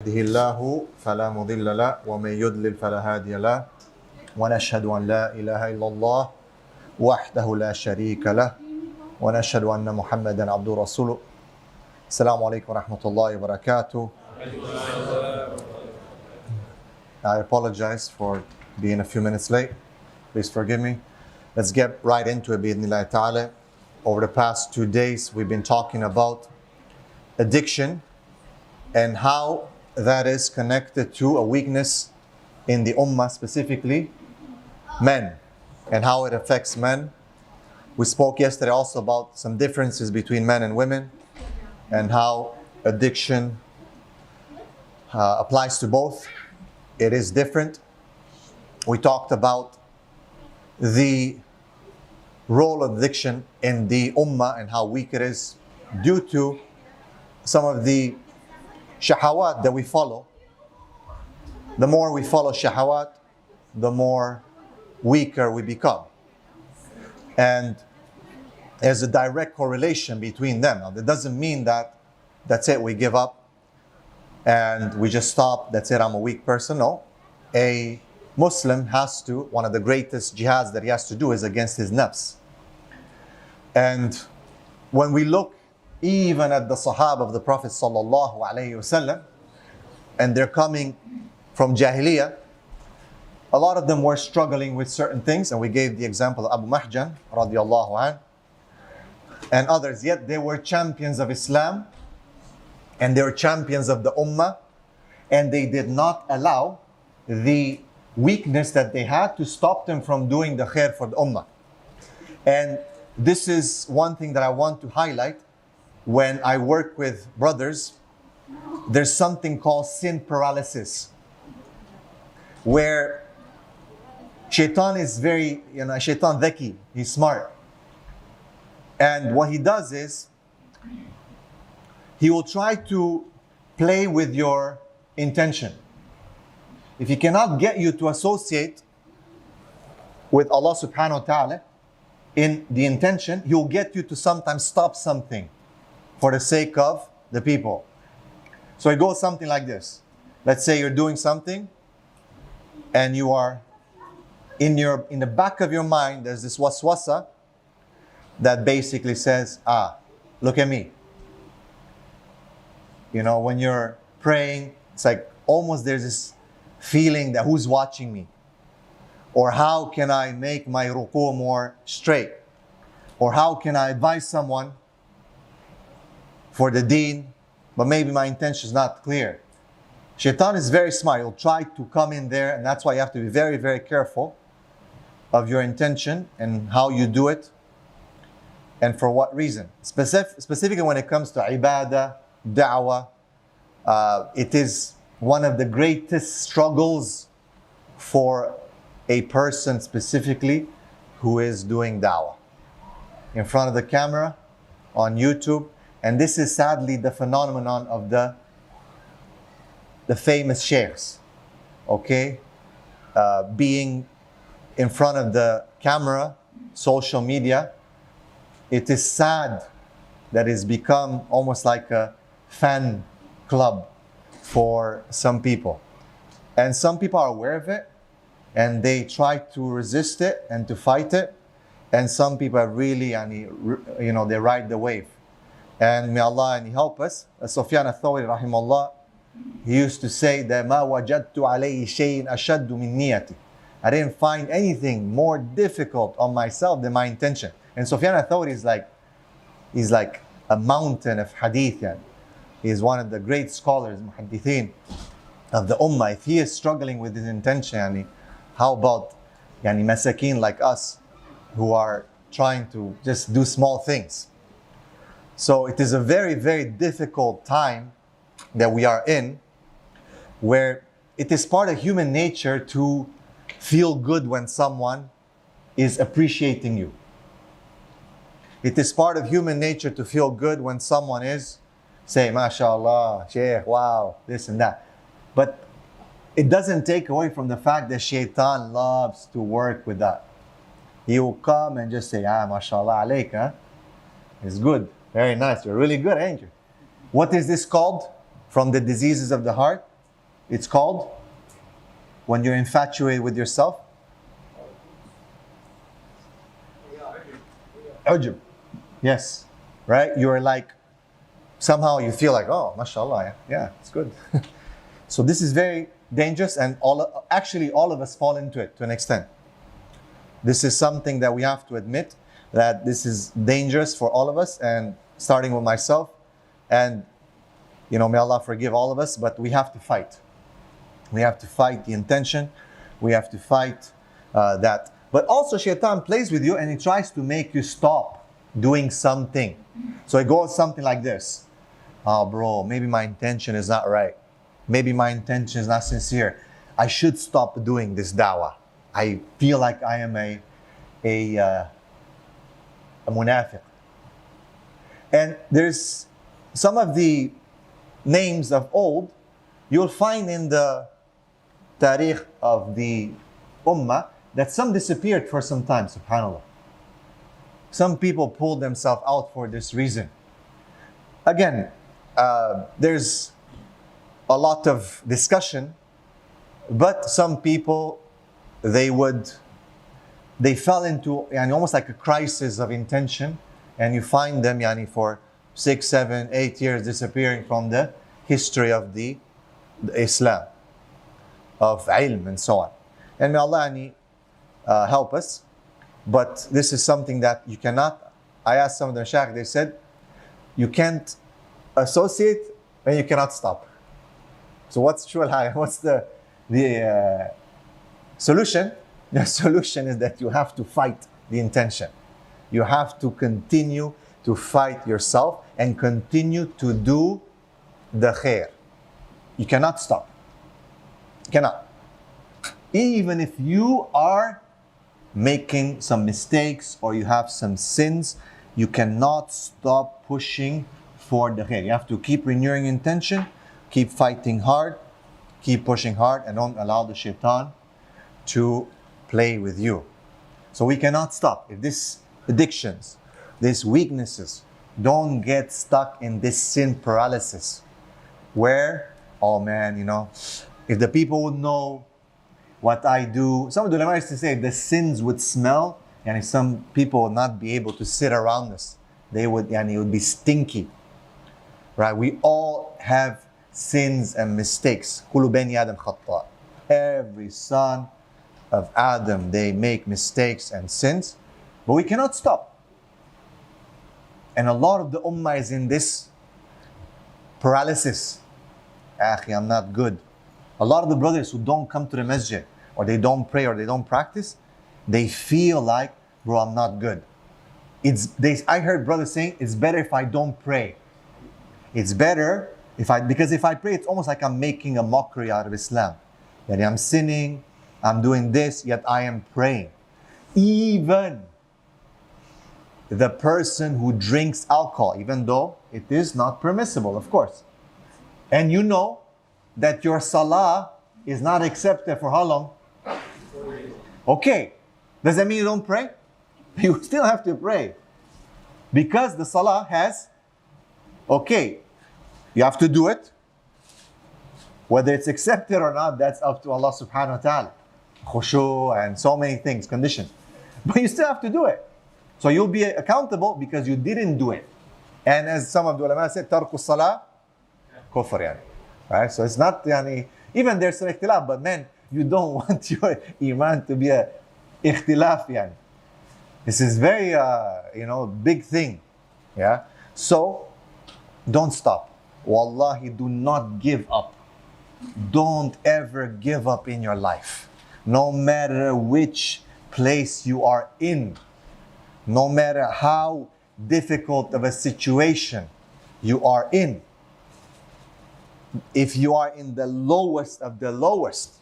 يهده الله فلا مضل له ومن يضلل فلا هادي له ونشهد أن لا إله إلا الله وحده لا شريك له ونشهد أن محمدا عبده ورسوله. السلام عليكم ورحمة الله وبركاته. I apologize for being a few minutes late. Please forgive me. Let's get right into it, bi'idhnillahi ta'ala. Over the past 2 days, we've been talking about addiction and how that is connected to a weakness in the ummah, specifically men, and how it affects men. We spoke yesterday also about some differences between men and women and how addiction applies to both. It is different. We talked about the role of addiction in the ummah and how weak it is due to some of the shahawat that we follow. The more we follow shahawat, the more weaker we become. And there's a direct correlation between them. Now, that doesn't mean that that's it, we give up and we just stop, that's it, I'm a weak person. No. A Muslim has to, one of the greatest jihads that he has to do is against his nafs. And when we look even at the Sahaba of the Prophet sallallahu alaihi wasallam, and they're coming from Jahiliyyah, a lot of them were struggling with certain things, and we gave the example of Abu Mahjan radiallahu anh, and others, yet they were champions of Islam, and they were champions of the Ummah, and they did not allow the weakness that they had to stop them from doing the khair for the Ummah. And this is one thing that I want to highlight. When I work with brothers, there's something called sin paralysis, where shaitan is very, shaitan dhaki, he's smart. And what he does is, he will try to play with your intention. If he cannot get you to associate with Allah subhanahu wa ta'ala in the intention, he will get you to sometimes stop something for the sake of the people. So it goes something like this. Let's say you're doing something and you are in the back of your mind, there's this waswasa that basically says, look at me. When you're praying, it's like almost there's this feeling that who's watching me? Or how can I make my ruku more straight? Or how can I advise someone for the deen, but maybe my intention is not clear. Shaitan is very smart. He'll try to come in there, and that's why you have to be very, very careful of your intention and how you do it and for what reason. Specifically when it comes to ibadah, da'wah, it is one of the greatest struggles for a person specifically who is doing da'wah. In front of the camera, on YouTube. And this is sadly the phenomenon of the famous sheikhs, okay? Being in front of the camera, social media, it is sad that it's become almost like a fan club for some people. And some people are aware of it, and they try to resist it and to fight it. And some people are really, they ride the wave. And may Allah help us. Sufyan al-Thawri rahimahullah, he used to say that مَا وَجَدْتُ عَلَيْهِ شَيْءٍ أَشَدُّ مِنْ نِيَّتِي. I didn't find anything more difficult on myself than my intention. And Sufyan al-Thawri is like a mountain of hadith. He is one of the great scholars, muhaddithin of the ummah. If he is struggling with his intention, how about masakin like us who are trying to just do small things? So it is a very, very difficult time that we are in, where it is part of human nature to feel good when someone is appreciating you. It is part of human nature to feel good when someone is saying, MashaAllah, Shaykh, wow, this and that. But it doesn't take away from the fact that shaitan loves to work with that. He will come and just say, MashaAllah alayka, it's good. Very nice. You're really good, ain't you? What is this called? From the diseases of the heart? It's called, when you're infatuated with yourself, ujub. Yes, right? You're like, somehow you feel like, oh, mashallah, yeah, it's good. So this is very dangerous, and actually all of us fall into it to an extent. This is something that we have to admit, that this is dangerous for all of us, and starting with myself. And, may Allah forgive all of us, but we have to fight. We have to fight the intention. We have to fight that. But also shaitan plays with you, and he tries to make you stop doing something. So it goes something like this. Oh, bro, maybe my intention is not right. Maybe my intention is not sincere. I should stop doing this dawah. I feel like I am a munafiq. And there's some of the names of old, you'll find in the tarikh of the ummah that some disappeared for some time, subhanAllah. Some people pulled themselves out for this reason. Again, there's a lot of discussion, but some people, they fell into almost like a crisis of intention, and you find them for 6, 7, 8 years disappearing from the history of the Islam, of ilm and so on. And may Allah help us. But this is something that you cannot, I asked some of the shaykh, they said, you can't associate and you cannot stop. So what's the solution? The solution is that you have to fight the intention. You have to continue to fight yourself and continue to do the khair. You cannot stop. You cannot. Even if you are making some mistakes or you have some sins, you cannot stop pushing for the khair. You have to keep renewing intention, keep fighting hard, keep pushing hard, and don't allow the shaitan to play with you. So we cannot stop. If these addictions, these weaknesses, don't get stuck in this sin paralysis where, oh man, if the people would know what I do. Some of the ulama used to say the sins would smell, and some people would not be able to sit around us. They would, it would be stinky. Right? We all have sins and mistakes. Kulu bani Adam khata. Every son of Adam, they make mistakes and sins, but we cannot stop. And a lot of the ummah is in this paralysis. Akhi, I'm not good. A lot of the brothers who don't come to the masjid, or they don't pray, or they don't practice, they feel like, bro, I'm not good. I heard brothers saying, it's better if I don't pray. It's better because if I pray, it's almost like I'm making a mockery out of Islam. That I'm sinning, I'm doing this, yet I am praying. Even the person who drinks alcohol, even though it is not permissible, of course. And you know that your salah is not accepted for how long? Okay. Does that mean you don't pray? You still have to pray. Because the salah has, okay, you have to do it. Whether it's accepted or not, that's up to Allah subhanahu wa ta'ala. Khushu and so many things, conditions. But you still have to do it. So you'll be accountable because you didn't do it. And as some of the ulama said, tarku salah, kufr. Right? So it's not, even there's some ikhtilaf, but man, you don't want your iman to be a ikhtilaf. This is very, big thing. Yeah. So don't stop. Wallahi, do not give up. Don't ever give up in your life. No matter which place you are in, no matter how difficult of a situation you are in, if you are in the lowest of the lowest,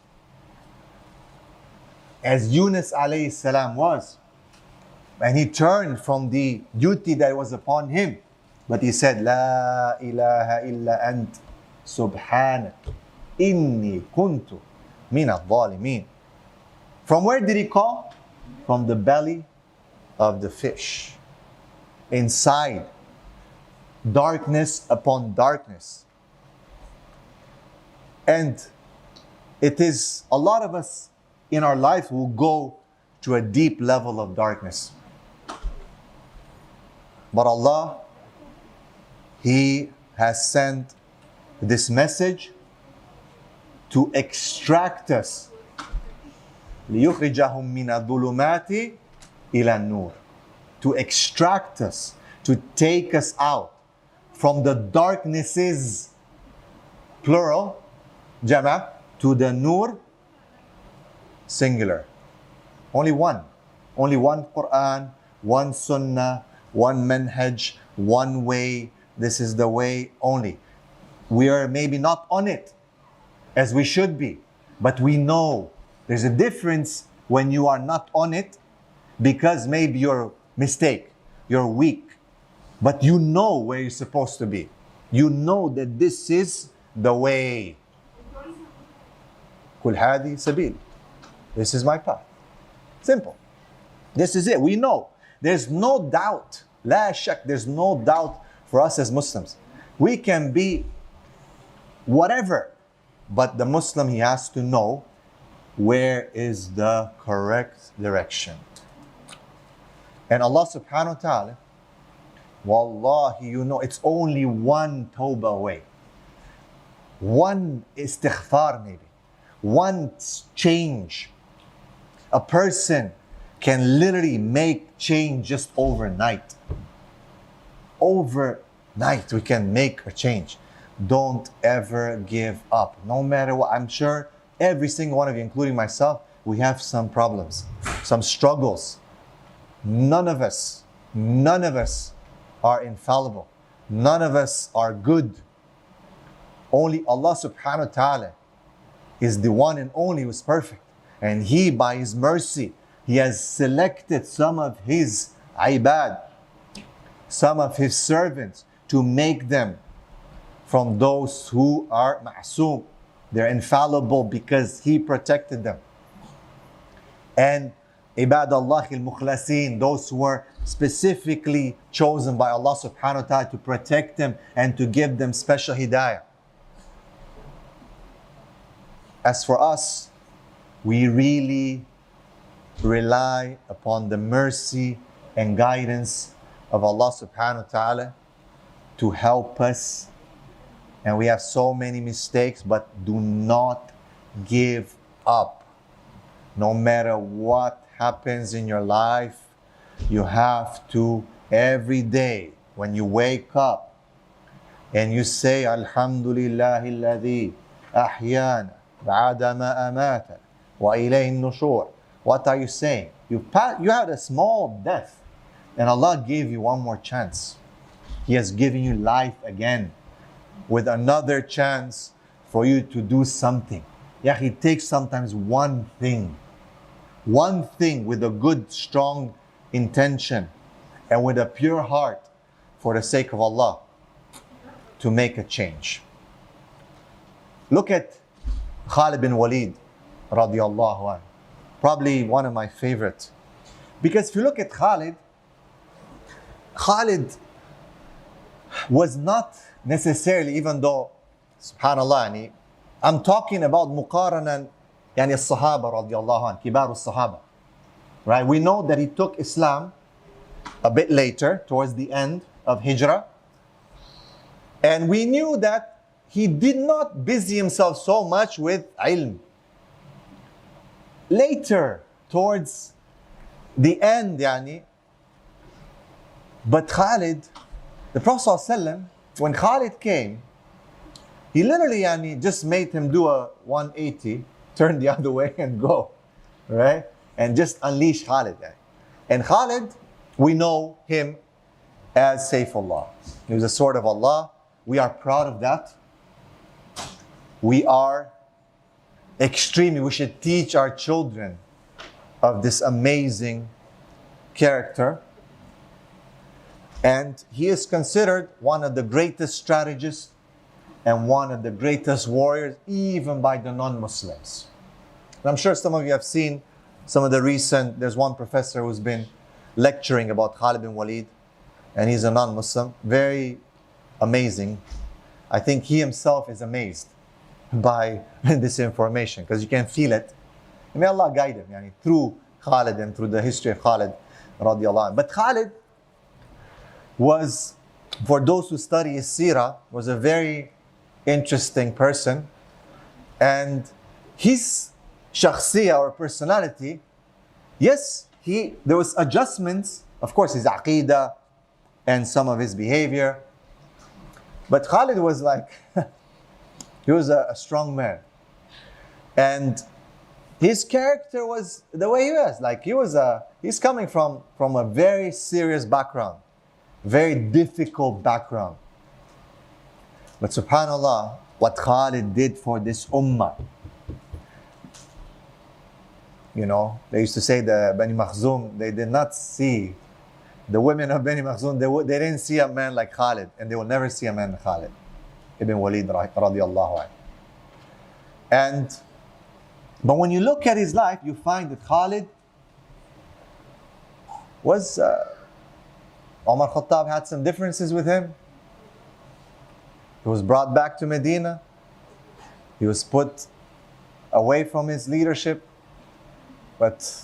as Yunus alayhi salam was, and he turned from the duty that was upon him, but he said, La ilaha illa ant subhanak inni kuntu min al-zalimin. From where did he call? From the belly of the fish. Inside, darkness upon darkness. And It is, a lot of us in our life will go to a deep level of darkness. But Allah, He has sent this message to extract us. لِيُخْرِجَهُم مِّنَ الظُّلُمَاتِ إِلَى النُّورِ. To extract us, to take us out from the darknesses, plural, jama', to the nur, singular. Only one. Only one Quran, one sunnah, one manhaj, one way. This is the way only. We are maybe not on it as we should be, but we know there's a difference when you are not on it because maybe you're mistake, you're weak, but you know where you're supposed to be. You know that this is the way. قُلْ هَذِهِ سَبِيلِ. This is my path. Simple. This is it. We know. There's no doubt. لا شك. There's no doubt for us as Muslims. We can be whatever, but the Muslim, he has to know where is the correct direction. And Allah subhanahu wa ta'ala, wallahi, you know, it's only one tawbah away. One istighfar maybe. One change. A person can literally make change just overnight. Overnight we can make a change. Don't ever give up. No matter what. I'm sure every single one of you, including myself, we have some problems, some struggles. None of us are infallible. None of us are good. Only Allah subhanahu wa ta'ala is the one and only who is perfect. And He, by His mercy, He has selected some of His ibad, some of His servants, to make them from those who are ma'soom. They're infallible because He protected them. And ibad Allah al-mukhlasin, those who were specifically chosen by Allah subhanahu wa ta'ala to protect them and to give them special hidayah. As for us, we really rely upon the mercy and guidance of Allah subhanahu wa ta'ala to help us. And we have so many mistakes, but do not give up. No matter what happens in your life, you have to, every day, when you wake up and you say, Alhamdulillahi alladhi ahyana ba'da ma amata wa ilayhi nushur. What are you saying? You had a small death and Allah gave you one more chance. He has given you life again with another chance for you to do something. Yeah, it takes sometimes one thing with a good, strong intention and with a pure heart for the sake of Allah to make a change. Look at Khalid bin Walid radiyallahu anhu. Probably one of my favorite. Because if you look at Khalid was not necessarily, even though, subhanallah, I'm talking about muqaranan, yani as-sahaba radiyallahu anhu, kibar as-sahaba. Right? We know that he took Islam a bit later, towards the end of Hijrah. And we knew that he did not busy himself so much with ilm. Later, towards the end, but Khalid, the Prophet ﷺ, when Khalid came, he literally just made him do a 180, turn the other way and go, right? And just unleash Khalid. And Khalid, we know him as Saifullah. He was a sword of Allah. We are proud of that. We are extremely, we should teach our children of this amazing character. And he is considered one of the greatest strategists and one of the greatest warriors, even by the non-Muslims. And I'm sure some of you have seen some of the recent, there's one professor who's been lecturing about Khalid bin Walid, and he's a non-Muslim. Very amazing. I think he himself is amazed by this information, because you can feel it. And may Allah guide him through Khalid and through the history of Khalid radiallahu anhu. But Khalid was, for those who study his seerah, was a very interesting person. And his shakhsiyah or personality, yes, there was adjustments, of course, his aqidah and some of his behavior. But Khalid was like, he was a strong man. And his character was the way he was. Like he's coming from a very serious background, very difficult background. But subhanAllah, what Khalid did for this ummah. They used to say the Bani Makhzum, they did not see, the women of Bani Makhzum, they didn't see a man like Khalid, and they will never see a man like Khalid ibn Walid radiallahu anhu. But when you look at his life, you find that Khalid was, Umar Khattab had some differences with him. He was brought back to Medina. He was put away from his leadership. But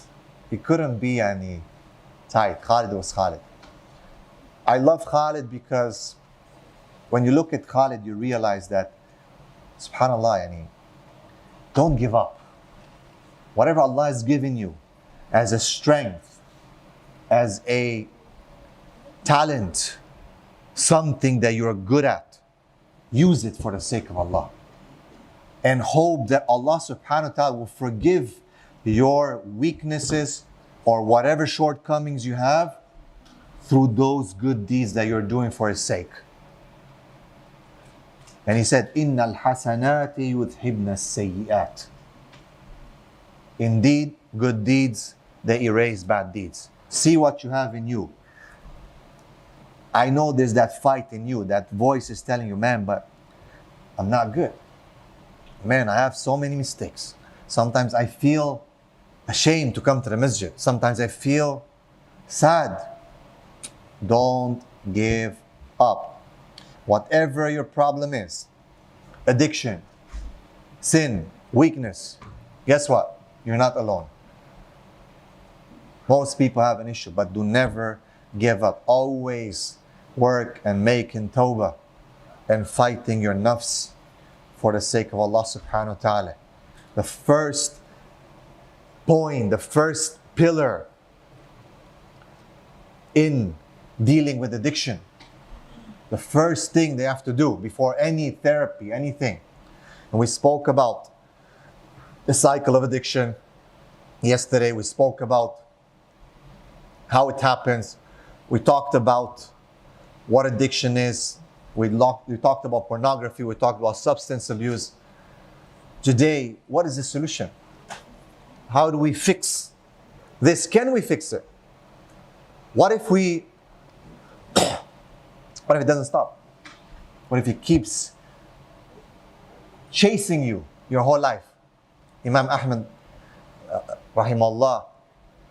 he couldn't be any tight. Khalid was Khalid. I love Khalid because when you look at Khalid, you realize that, subhanAllah, don't give up. Whatever Allah has given you as a strength, as a talent, something that you're good at, use it for the sake of Allah. And hope that Allah subhanahu wa ta'ala will forgive your weaknesses or whatever shortcomings you have through those good deeds that you're doing for His sake. And He said, إِنَّ الْحَسَنَاتِ يُذْهِبْنَ السَّيِّئَاتِ. Indeed, good deeds, they erase bad deeds. See what you have in you. I know there's that fight in you, that voice is telling you, man, but I'm not good. Man, I have so many mistakes. Sometimes I feel ashamed to come to the masjid. Sometimes I feel sad. Don't give up. Whatever your problem is, addiction, sin, weakness, guess what? You're not alone. Most people have an issue, but do never give up. Always work and making tawbah and fighting your nafs for the sake of Allah subhanahu wa ta'ala. The first point, the first pillar in dealing with addiction, the first thing they have to do before any therapy, anything. And we spoke about the cycle of addiction. Yesterday we spoke about how it happens. We talked about what addiction is. We talked about pornography. We talked about substance abuse. Today, what is the solution? How do we fix this? Can we fix it? What if it doesn't stop? What if it keeps chasing you your whole life? Imam Ahmad, rahimahullah,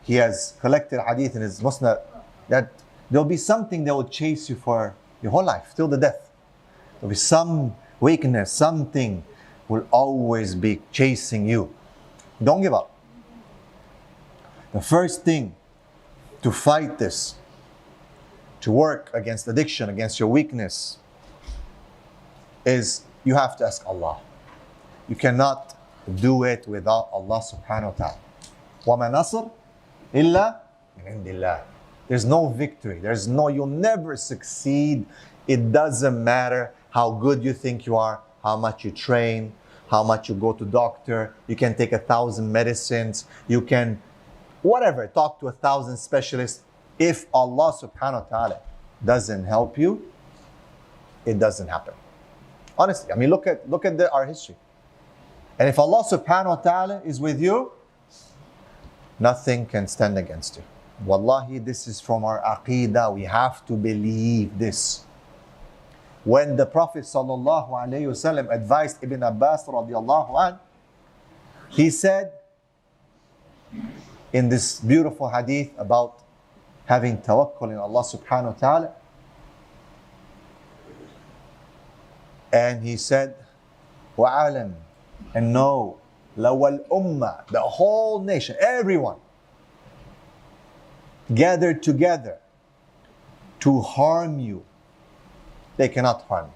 he has collected hadith in his musnad that there'll be something that will chase you for your whole life, till the death. There'll be some weakness, something will always be chasing you. Don't give up. The first thing to fight this, to work against addiction, against your weakness, is you have to ask Allah. You cannot do it without Allah subhanahu wa ta'ala. وَمَا نَصْرٌ إِلَّا مِنْ عِنْدِ اللَّهِ. There's no victory. You'll never succeed. It doesn't matter how good you think you are, how much you train, how much you go to doctor. You can take 1,000 medicines. You can, whatever, talk to 1,000 specialists. If Allah subhanahu wa ta'ala doesn't help you, it doesn't happen. Honestly, look at our history. And if Allah subhanahu wa ta'ala is with you, nothing can stand against you. Wallahi, this is from our aqeedah. We have to believe this. When the Prophet sallallahu alaihi wasallam advised Ibn Abbas radiallahu anh, he said in this beautiful hadith about having tawakkul in Allah subhanahu wa ta'ala, and he said, وَعَلَمْ And know, لو الأمة, the whole nation, everyone, gathered together to harm you, they cannot harm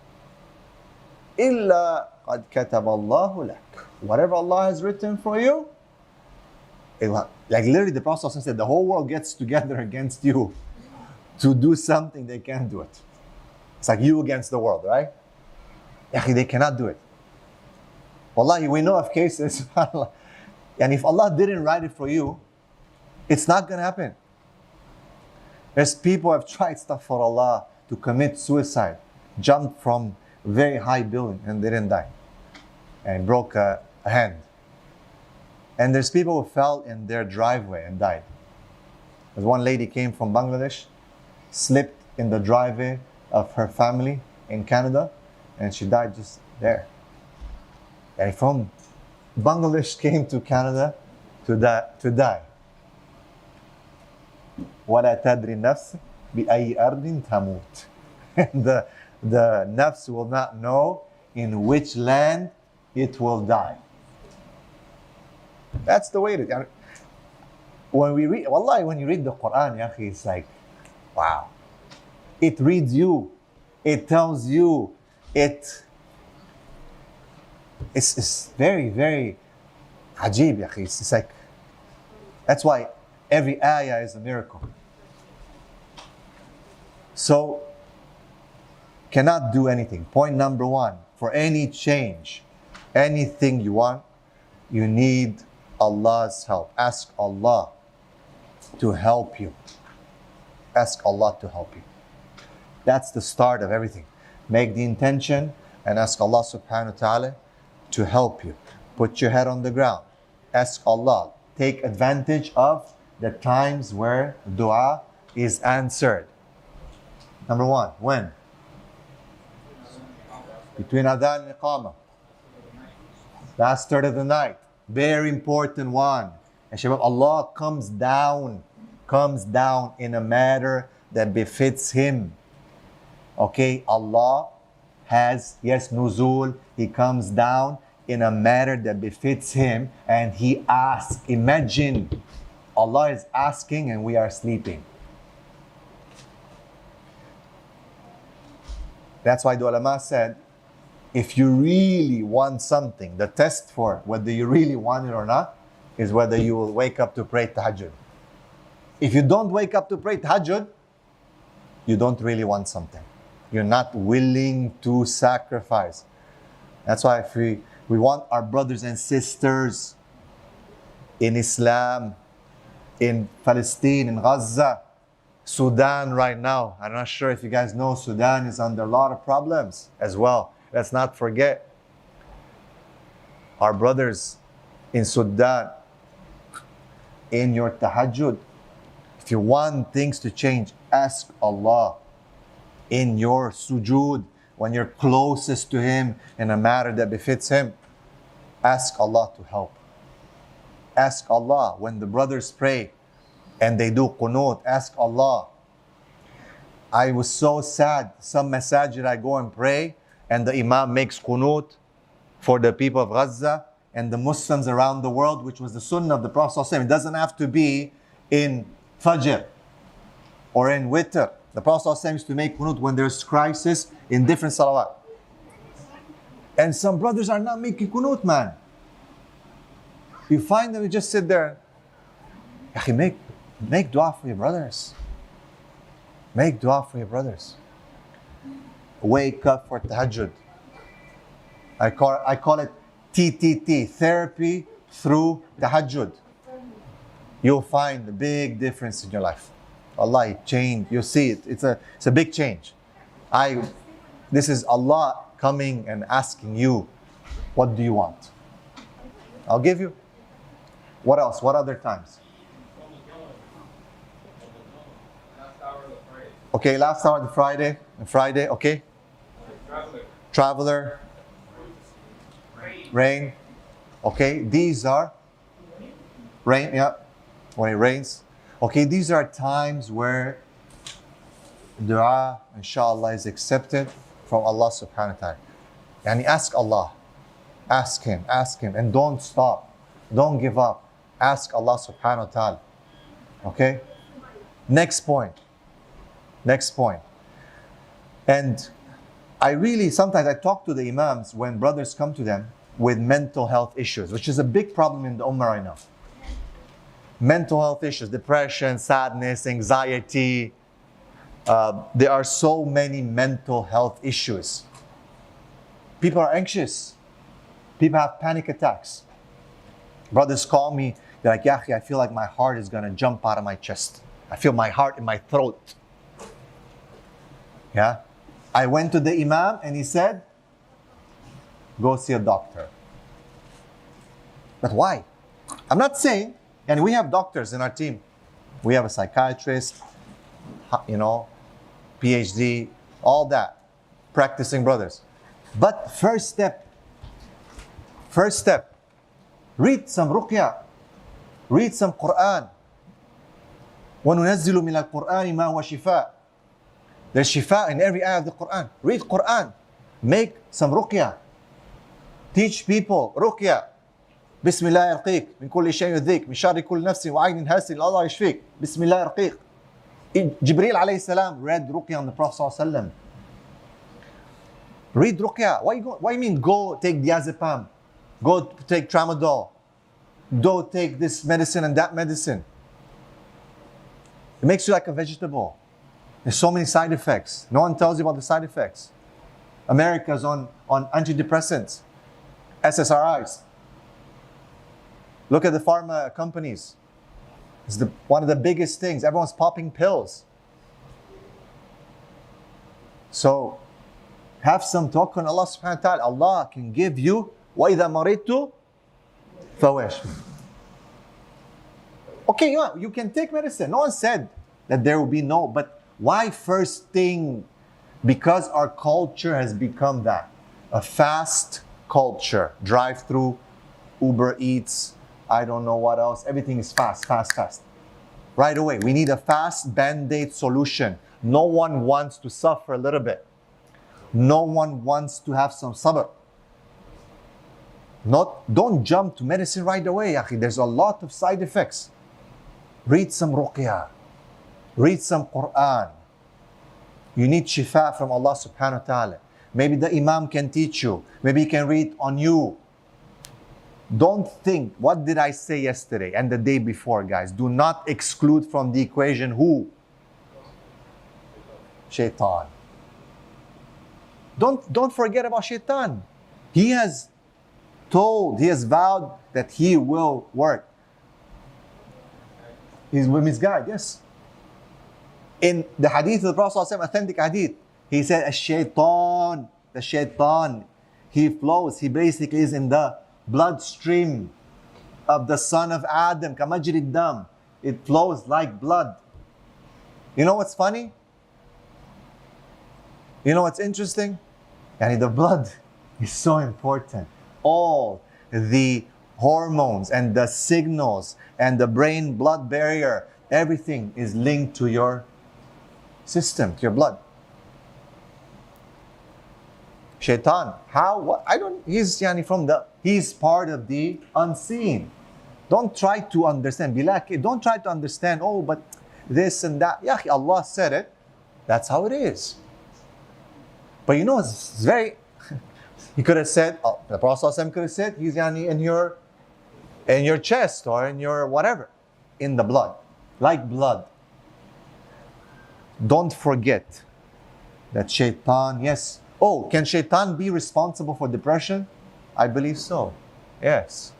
you. إِلَّا قَدْ كَتَبَ اللَّهُ لَكَ. Whatever Allah has written for you, like literally the Prophet said, the whole world gets together against you to do something, they can't do it. It's like you against the world, right? They cannot do it. Wallahi, we know of cases, and if Allah didn't write it for you, it's not going to happen. There's people who have tried, astaghfirullah, to commit suicide, jumped from a very high building and they didn't die, and broke a hand. And there's people who fell in their driveway and died. There's one lady came from Bangladesh, slipped in the driveway of her family in Canada, and she died just there. And from Bangladesh came to Canada to die. وَلَا تَدْرِ نَفْسٍ بِأَيِّ أَرْضٍ تَمُوتُ. And the nafs will not know in which land it will die. That's the way it is. When we read, wallahi, when you read the Quran, ya akhi, it's like, wow. It reads you. It tells you. It's very, very ajib, ya akhi. It's like, that's why every ayah is a miracle. So, cannot do anything. Point number one, for any change, anything you want, you need Allah's help. Ask Allah to help you. Ask Allah to help you. That's the start of everything. Make the intention and ask Allah subhanahu wa ta'ala to help you. Put your head on the ground. Ask Allah. Take advantage of the times where dua is answered. Number one, when? Between adhan and iqamah. Last third of the night. Very important one. And Shabab, Allah comes down in a matter that befits Him. Okay, Allah has, yes, nuzul. He comes down in a matter that befits Him, and He asks. Imagine, Allah is asking and we are sleeping. That's why the ulama said, if you really want something, the test for whether you really want it or not is whether you will wake up to pray tahajjud. If you don't wake up to pray tahajjud, you don't really want something. You're not willing to sacrifice. That's why if we want our brothers and sisters in Islam, in Palestine, in Gaza, Sudan right now. I'm not sure if you guys know, Sudan is under a lot of problems as well. Let's not forget our brothers in Sudan. In your tahajjud, if you want things to change, ask Allah. In your sujood, when you're closest to Him in a matter that befits Him, ask Allah to help. Ask Allah. When the brothers pray and they do qunut, ask Allah. I was so sad. Some masajid I go and pray, and the Imam makes qunut for the people of Gaza and the Muslims around the world, which was the sunnah of the Prophet ﷺ. It doesn't have to be in Fajr or in Witr. The Prophet ﷺ used to make qunut when there's crisis in different salawat. And some brothers are not making qunut, man. You find them, you just sit there. Make dua for your brothers. Make dua for your brothers. Wake up for tahajjud. I call it TTT, therapy through tahajjud. You'll find a big difference in your life. Allah, it changed. You'll see it. It's a big change. This is Allah coming and asking you, what do you want? I'll give you. What else? What other times? Okay, last hour of the Friday, okay. Traveler. Rain. Okay, these are rain, yeah. When it rains. Okay, these are times where dua, inshallah, is accepted from Allah subhanahu wa ta'ala. Yani ask Allah. Ask Him, and don't stop. Don't give up. Ask Allah subhanahu wa ta'ala. Okay? Next point. And sometimes I talk to the Imams when brothers come to them with mental health issues, which is a big problem in the Ummah right now. Mental health issues, depression, sadness, anxiety. There are so many mental health issues. People are anxious. People have panic attacks. Brothers call me, they're like, Ya akhi, I feel like my heart is going to jump out of my chest. I feel my heart in my throat. Yeah? I went to the Imam and he said, go see a doctor. But why? I'm not saying, and we have doctors in our team. We have a psychiatrist, PhD, all that, practicing brothers. But first step, read some ruqya, read some Quran. وَنُنَزِّلُ مِنَ الْقُرْآنِ مَا هُوَ شِفَاء. There's shifa in every ayah of the Quran. Read Quran. Make some ruqya. Teach people ruqya. Bismillah yarqiq. Min kulli shay yudhik. Min sharri kulli nafsin wa aynin hasin. Allah yashfik. Bismillah yarqiq. Gabriel alayhi salam read ruqya on the Prophet sallallahu alaihi wasallam. Read ruqya. Why you mean go take diazepam? Go take tramadol. Go take this medicine and that medicine. It makes you like a vegetable. There's so many side effects. No one tells you about the side effects. America's on antidepressants, SSRIs. Look at the pharma companies. It's one of the biggest things. Everyone's popping pills. So, have some talk on Allah subhanahu wa ta'ala. Allah can give you وَإِذَا مَرِضْتُ فَوَاشْفِ. Okay, you can take medicine. No one said that there will be no, but why first thing? Because our culture has become that. A fast culture. Drive-through, Uber Eats, I don't know what else. Everything is fast. Right away. We need a fast Band-Aid solution. No one wants to suffer a little bit. No one wants to have some sabr. Don't jump to medicine right away, akhi. There's a lot of side effects. Read some ruqya. Read some Quran. You need shifa from Allah subhanahu wa ta'ala. Maybe the Imam can teach you. Maybe he can read on you. Don't think, what did I say yesterday and the day before, guys? Do not exclude from the equation who? Shaitan. Don't forget about shaitan. He has vowed that he will work. He's with his guide, yes. In the hadith of the Prophet ﷺ, authentic hadith, he said, the shaitan, he flows, he basically is in the bloodstream of the son of Adam, kamajri dam. It flows like blood. You know what's funny? You know what's interesting? Yani the blood is so important. All the hormones and the signals and the brain-blood barrier, everything is linked to your system, to your blood. Shaitan, how? What? He's part of the unseen. Don't try to understand. Don't try to understand, but this and that. Ya akhi, Allah said it. That's how it is. But it's very... He could have said, the Prophet ﷺ could have said, he's in your chest or in your whatever, in the blood, like blood. Don't forget that shaitan, yes. Can shaitan be responsible for depression? I believe so. Yes.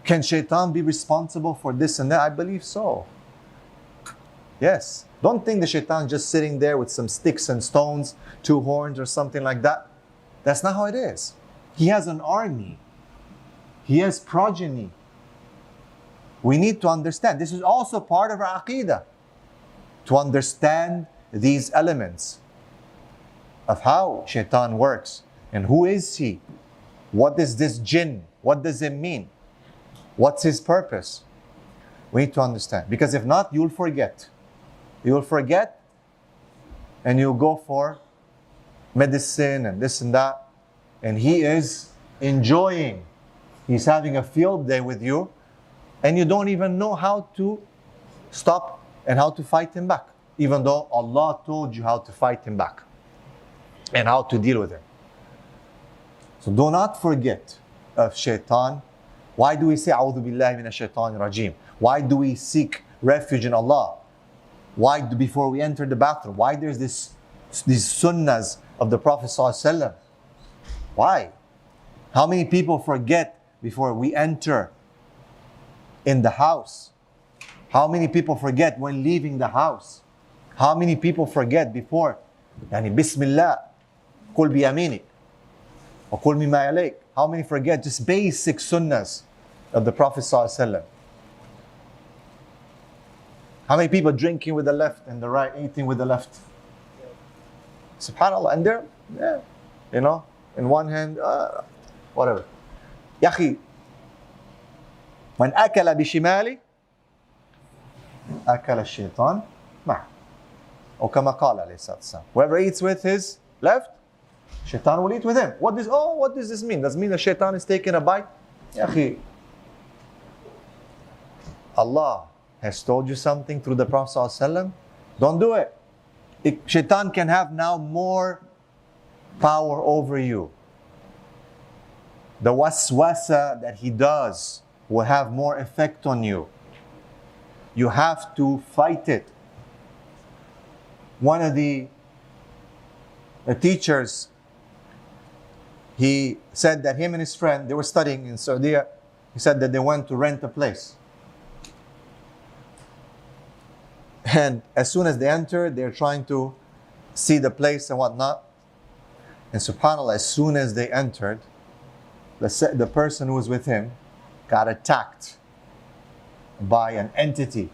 Can shaitan be responsible for this and that? I believe so. Yes. Don't think the shaitan just sitting there with some sticks and stones, 2 horns or something like that. That's not how it is. He has an army. He has progeny. We need to understand. This is also part of our aqidah. To understand these elements of how shaitan works. And who is he? What is this jinn? What does it mean? What's his purpose? We need to understand. Because if not, you'll forget. You'll forget and you'll go for medicine and this and that. And he is enjoying. He's having a field day with you, and you don't even know how to stop and how to fight him back, even though Allah told you how to fight him back and how to deal with him. So do not forget of shaitan. Why do we say A'udhu billahi minash shaitanir rajim? Why do we seek refuge in Allah? Why before we enter the bathroom? Why there's these sunnahs of the Prophet ﷺ? Why? How many people forget before we enter in the house? How many people forget when leaving the house? How many people forget before? Yani Bismillah, Kul biyaminik, or Kul mimma yalik. How many forget just basic sunnahs of the Prophet ﷺ? How many people drinking with the left and the right, eating with the left? SubhanAllah. And they're, in one hand, whatever. Yahi, من أكل بشماله أكل الشيطان معه. Or كما قال عليه الصلاة والسلام. Whoever eats with his left, shaitan will eat with him. What does this mean? Does it mean the shaitan is taking a bite? Yahi, Allah has told you something through the Prophet ﷺ, don't do it. Shaitan can have now more power over you. The waswasa that he does will have more effect on you. You have to fight it. One of the teachers, he said that him and his friend, they were studying in Saudi. He said that they went to rent a place. And as soon as they entered, they're trying to see the place and whatnot. And subhanAllah, as soon as they entered, the person who was with him got attacked by an entity.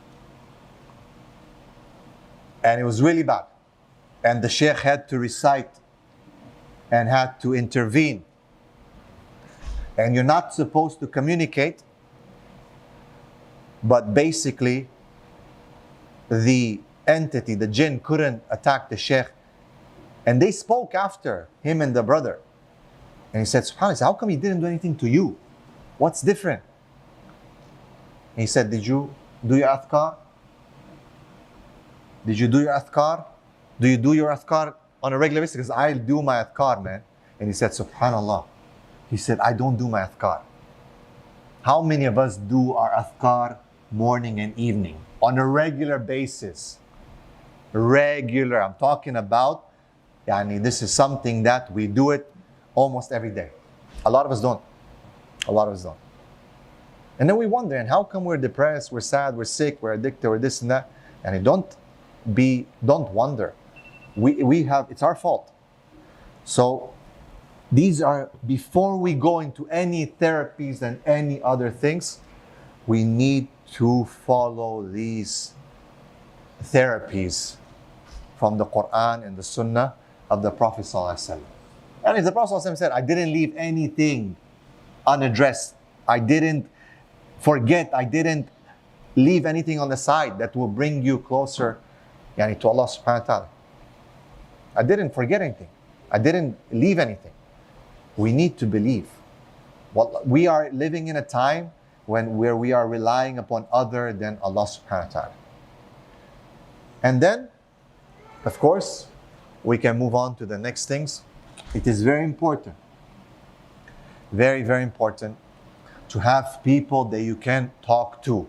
And it was really bad. And the sheikh had to recite and had to intervene. And you're not supposed to communicate, but basically, the entity, the jinn, couldn't attack the sheikh. And they spoke after, him and the brother. And he said, SubhanAllah, how come he didn't do anything to you? What's different? And he said, did you do your adhkar? Did you do your adhkar? Do you do your adhkar on a regular basis? Because I do my adhkar, man. And he said, SubhanAllah. He said, I don't do my adhkar. How many of us do our adhkar morning and evening on a regular basis? Regular. I'm talking about, this is something that we do it almost every day. A lot of us don't. A lot of us don't. And then we wonder, and how come we're depressed, we're sad, we're sick, we're addicted, we're this and that? And don't wonder. We have, it's our fault. So these are, before we go into any therapies and any other things, we need to follow these therapies from the Quran and the Sunnah of the Prophet ﷺ. And if the Prophet ﷺ said, I didn't leave anything unaddressed, I didn't forget, I didn't leave anything on the side that will bring you closer to Allah subhanahu wa ta'ala. I didn't forget anything. I didn't leave anything. We need to believe. We are living in a time where we are relying upon other than Allah subhanahu wa ta'ala. And then, of course, we can move on to the next things. It is very important, very, very important to have people that you can talk to.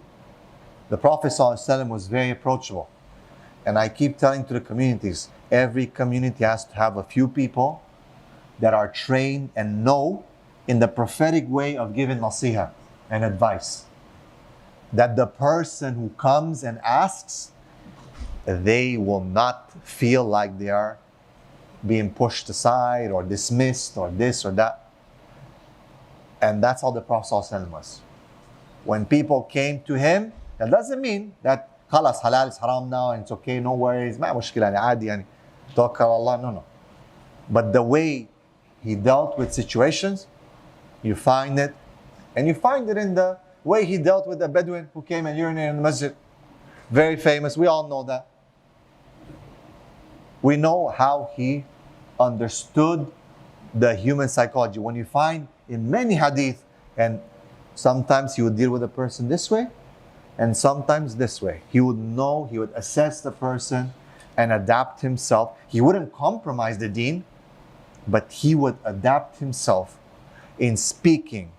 The Prophet ﷺ was very approachable. And I keep telling to the communities, every community has to have a few people that are trained and know in the prophetic way of giving nasiha and advice. That the person who comes and asks, they will not feel like they are being pushed aside or dismissed or this or that. And that's how the Prophet ﷺ was. When people came to him, that doesn't mean that خلاص halal is haram now and it's okay, no worries, ما مشكلة يعني عادي يعني توكل على الله. No. But the way he dealt with situations, you find it. And you find it in the way he dealt with the Bedouin who came and urinated in the masjid. Very famous, we all know that. We know how he understood the human psychology. When you find in many hadith, and sometimes he would deal with a person this way, and sometimes this way. He would know, he would assess the person and adapt himself. He wouldn't compromise the deen, but he would adapt himself in speaking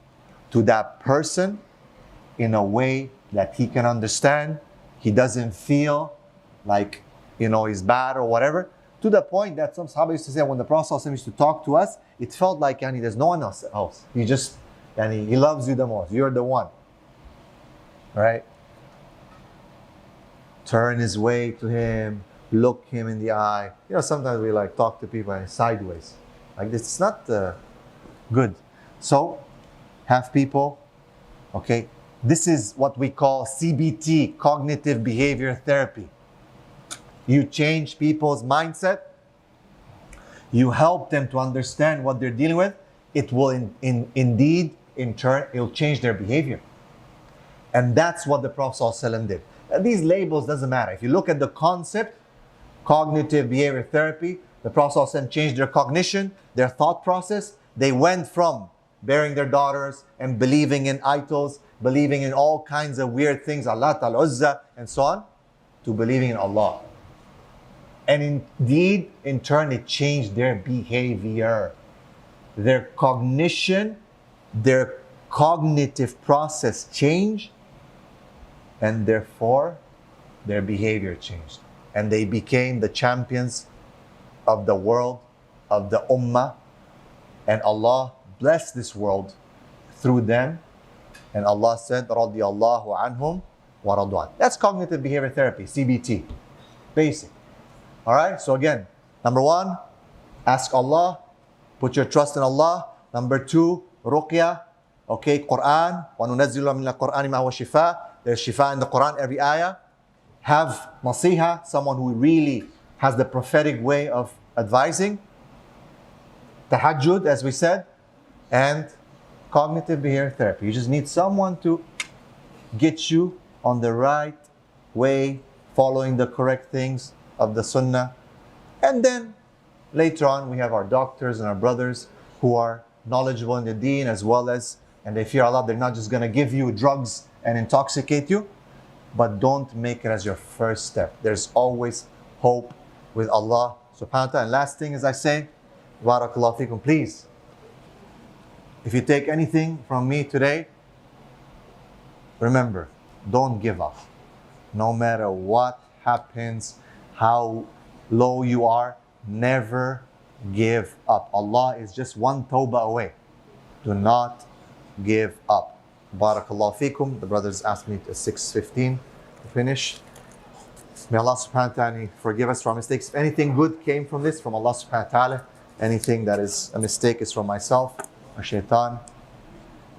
to that person in a way that he can understand. He doesn't feel like, he's bad or whatever. To the point that some Sahaba used to say, when the Prophet ﷺ used to talk to us, it felt like there's no one else. He just, he loves you the most. You're the one. Right? Turn his way to him, look him in the eye. Sometimes we talk to people sideways. Like this, it's not good. So, have people, okay, this is what we call CBT, cognitive behavior therapy. You change people's mindset. You help them to understand what they're dealing with. It will indeed, in turn, it will change their behavior. And that's what the Prophet ﷺ did. These labels doesn't matter. If you look at the concept, cognitive behavior therapy, the Prophet ﷺ changed their cognition, their thought process. They went from bearing their daughters and believing in idols, believing in all kinds of weird things, Allah, Al-Uzza, and so on, to believing in Allah. And indeed, in turn, it changed their behavior. Their cognition, their cognitive process changed, and therefore, their behavior changed. And they became the champions of the world, of the ummah. And Allah blessed this world through them. And Allah said, رَضِيَ اللَّهُ عَنْهُمْ وَرَضْوَانْ. That's cognitive behavior therapy, CBT. Basic. Alright, so again, number one, ask Allah, put your trust in Allah. Number two, ruqya, okay, Quran. وَنُنَزِّلُ مِنَ الْقُرْآنِ مَا هُوَ شِفَاء. There's shifa in the Quran, every ayah. Have nasiha, someone who really has the prophetic way of advising. Tahajjud, as we said. And cognitive behavior therapy. You just need someone to get you on the right way, following the correct things of the sunnah. And then later on we have our doctors and our brothers who are knowledgeable in the deen as well as, and they fear Allah. They're not just going to give you drugs and intoxicate you, but don't make it as your first step. There's always hope with Allah subhanahu wa ta'ala. And last thing, as I say, barakallahu feekum, please, if you take anything from me today, remember, don't give up. No matter what happens, how low you are, never give up. Allah is just one tawbah away. Do not give up. Barakallahu feekum. The brothers asked me at 6:15 to finish. May Allah subhanahu wa ta'ala forgive us for our mistakes. If anything good came from this, from Allah subhanahu wa ta'ala. Anything that is a mistake is from myself or shaitan.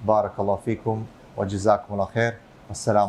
Barakallahu feekum. Wa jazakumullah khair. Assalamu